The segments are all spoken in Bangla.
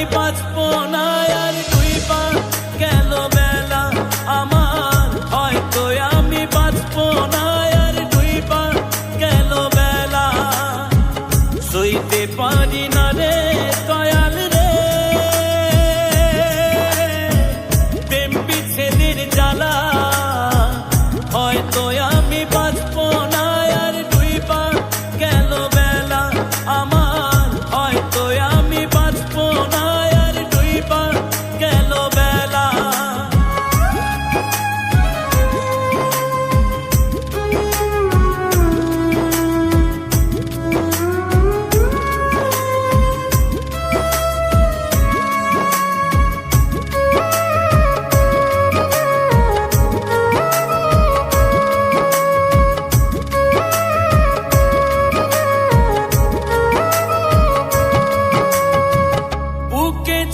আমি বাঁচবো না আর দুই পা গেল বেলা আমার, হয়তো আমি বাঁচবো না আর দুই পা গেল বেলা। সইতে পারি না রে দয়াল রে প্রেম বিচ্ছেদের জ্বালা, হয়তো আমি বাঁচবো না আর দুই পা গেল বেলা আমার, হয়তো আমি বাঁচবো না আর দুই পা গেল বেলা।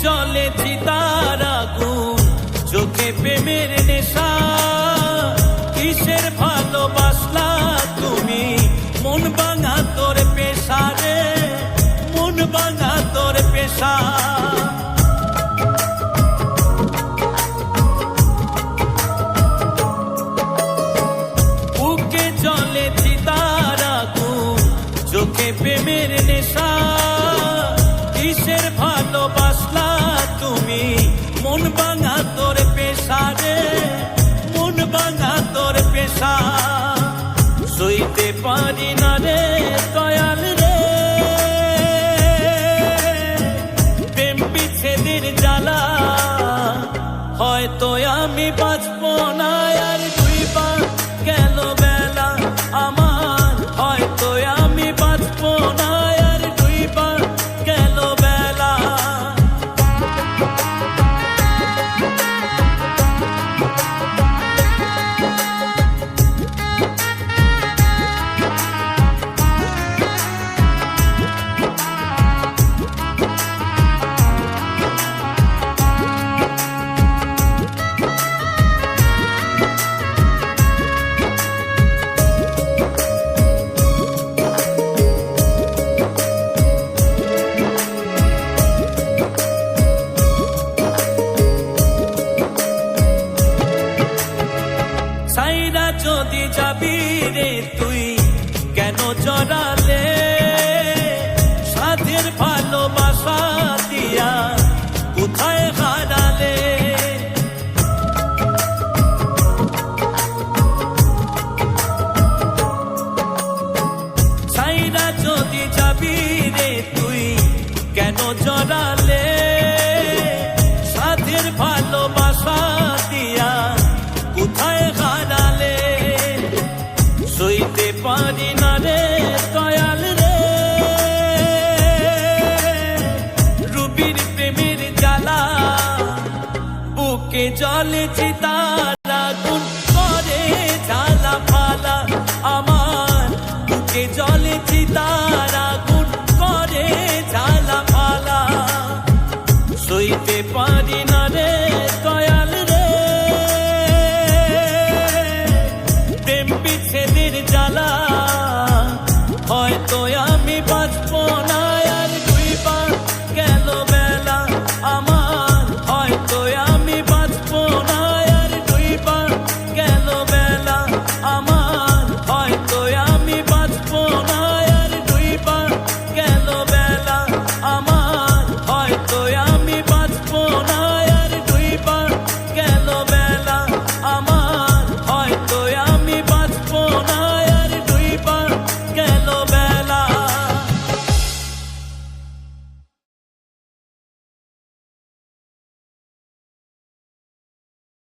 জলে চিতার আগুন, চোখে প্রেমের নেশা, কিসের ভালোবাসলা তুমি, মন ভাঙা তোর পেশা রে, মন ভাঙা তোর পেশা। বুকে জলে চিতার আগুন, চোখে প্রেমের নেশা, কিসের ভালোবাসলা তুমি, মন ভাঙা তোর পেশা রে, মন ভাঙা তোর পেশা। সইতে পারি না রে দয়াল রে প্রেম বিচ্ছেদের জ্বালা, হয়তো আমি বাঁচবো না আর দুই পা গেল বেলা আমার, হয়তো আমি বাঁচবো না আর দুই পা গেল বেলা। সাইরা যদি যাবি রে তুই কেন জড়ালে, সাধের ভালোবাসা দিয়া কোথায় হারালে। সাইরা যদি যাবি রে তুই কেন জড়ালে, সাধের ভালোবাসা দিয়া কোথায় হারালে। সইতে পারি না রে দয়াল রে রুবির প্রেমের জ্বালা, বুকে জলে চিতা